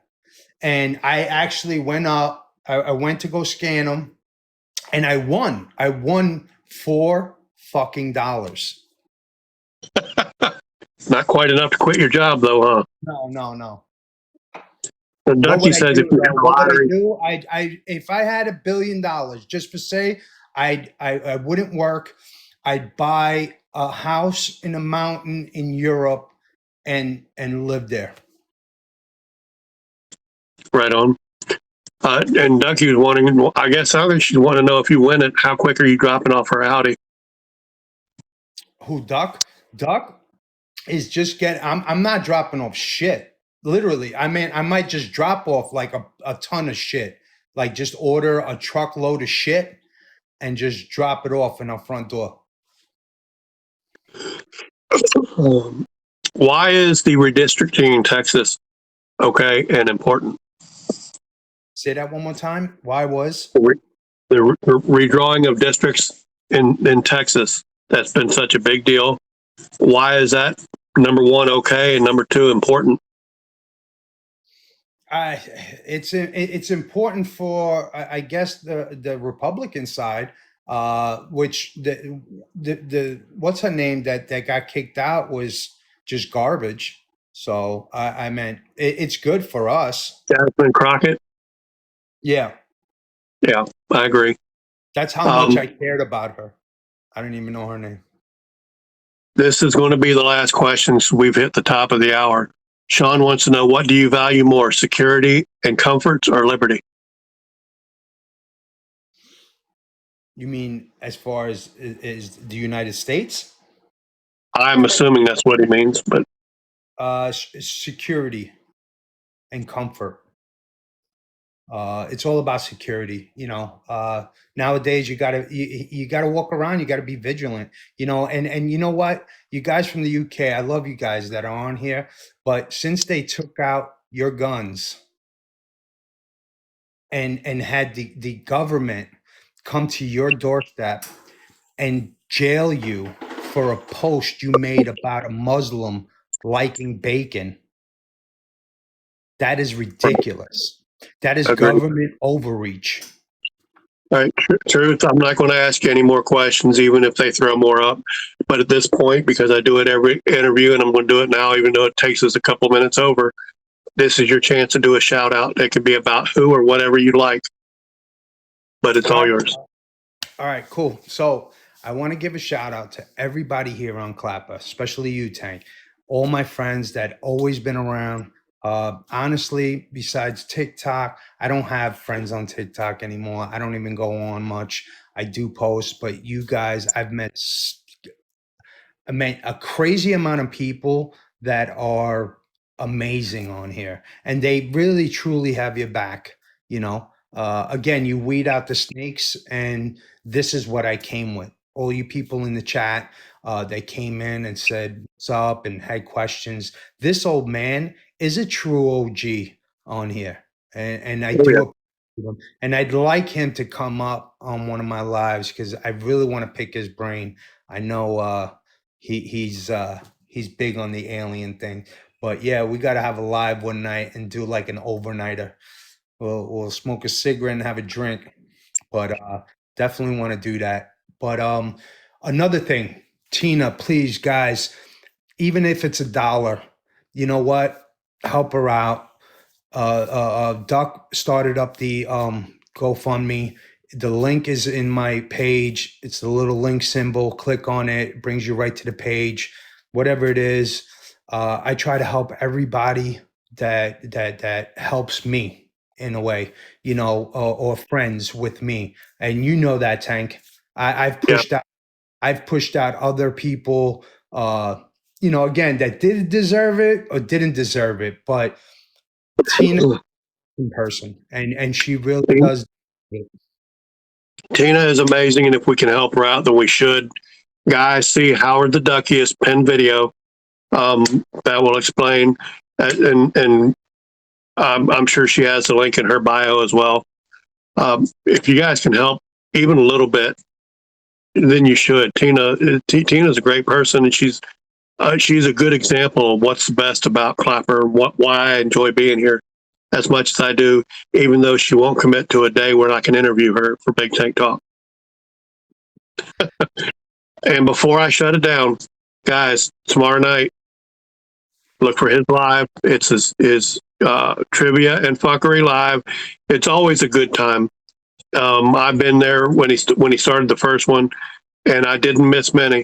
and I actually went up. I went to go scan them, and I won. I won $4 fucking. Not quite enough to quit your job, though, huh? No. The What Ducky would I says if do you hit though? the What would I lottery, do? I if I had $1 billion, just for say, I wouldn't work. I'd buy a house in a mountain in Europe and live there. right on. And Ducky was wanting, I guess, I think she'd want to know if you win it, how quick are you dropping off her Audi? Who Duck? Duck is just I'm not dropping off shit. Literally. I mean, I might just drop off like a ton of shit. Like just order a truckload of shit and just drop it off in our front door. Why is the redistricting in Texas okay and important? Say that one more time. Why was? The redrawing of districts in Texas, that's been such a big deal. Why is that, number one, okay, and number two, important? It's important for I guess the Republican side, which the what's her name that got kicked out was just garbage. So I meant it's good for us. Jasmine Crockett? Yeah, Yeah, I agree. that's how much I cared about her. I don't even know her name. This is going to be the last question, so we've hit the top of the hour. Sean wants to know, what do you value more, security and comforts or liberty? You mean as far as is the United States? I'm assuming that's what he means, but Security and comfort. It's all about security, nowadays you gotta walk around, you gotta be vigilant, and you know what, you guys from the UK, I love you guys that are on here, but since they took out your guns and had the government come to your doorstep and jail you for a post you made about a Muslim liking bacon, that is ridiculous. That is agreed. government overreach. All right, Truth, I'm not going to ask you any more questions, even if they throw more up. But at this point, because I do it every interview and I'm going to do it now, even though it takes us a couple minutes over, this is your chance to do a shout out. It could be about who or whatever you like, but it's all yours. All right, cool. So I want to give a shout out to everybody here on Clapper, especially you, Tank. All my friends that always been around. Honestly, besides TikTok, I don't have friends on TikTok anymore. I don't even go on much. I do post, but you guys, I met a crazy amount of people that are amazing on here, and they really truly have your back. Again, you weed out the snakes, and this is what I came with. All you people in the chat, they came in and said what's up and had questions. This old man is a true OG on here, and I do appreciate him. And I'd like him to come up on one of my lives because I really want to pick his brain. I know he's big on the alien thing, but yeah, we got to have a live one night and do like an overnighter. We'll smoke a cigarette and have a drink, but definitely want to do that. But another thing, Tina, please, guys, even if it's $1, you know what? Help her out. Duck started up the GoFundMe. The link is in my page. It's the little link symbol. Click on it. It brings you right to the page. Whatever it is, I try to help everybody that helps me in a way, or friends with me. And you know that, Tank. I've pushed out other people, again, that did deserve it or didn't deserve it, but Tina in person, and she really does. Tina is amazing, and if we can help her out, then we should. Guys, see Howard the Duckiest pinned video that will explain, and I'm sure she has the link in her bio as well. If you guys can help even a little bit, then you should. Tina's a great person, and she's a good example of what's the best about Clapper, why I enjoy being here. as much as I do, even though she won't commit to a day where I can interview her for Big Tank Talk. And before I shut it down, guys, tomorrow night, look for his live. It's his trivia and fuckery live. It's always a good time. I've been there when he started the first one, and I didn't miss many.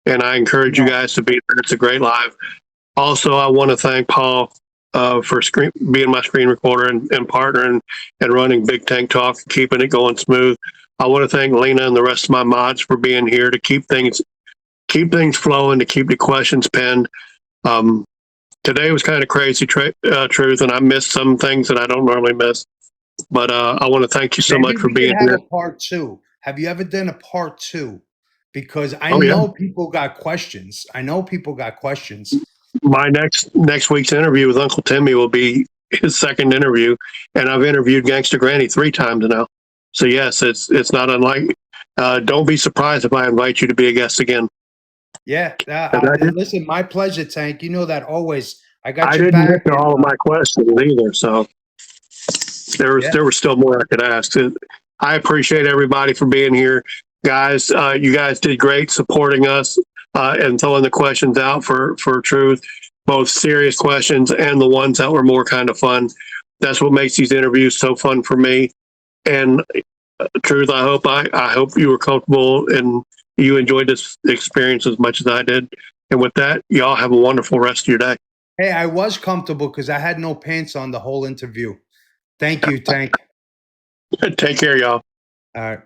And I encourage you guys to be there. It's a great live. Also, I want to thank Paul for being my screen recorder and partner and running Big Tank Talk, keeping it going smooth. I want to thank Lena and the rest of my mods for being here to keep things flowing, to keep the questions penned. Today was kind of crazy, Truth, and I missed some things that I don't normally miss. But I want to thank you so much for being here. A part two. Have you ever done a part two? Because I Oh, know yeah. people got questions. My next week's interview with Uncle Timmy will be his second interview, and I've interviewed Gangster Granny 3 times now. So yes, it's not unlike. Don't be surprised if I invite you to be a guest again. Yeah, listen, my pleasure, Tank. You know that always. I didn't back. get to all of my questions either, so there was still more I could ask. I appreciate everybody for being here, guys. You guys did great supporting us and throwing the questions out for Truth, both serious questions and the ones that were more kind of fun. That's what makes these interviews so fun for me. And Truth, I hope you were comfortable and you enjoyed this experience as much as I did. And with that, y'all have a wonderful rest of your day. Hey, I was comfortable because I had no pants on the whole interview. Thank you, Tank. Take care, y'all. All right.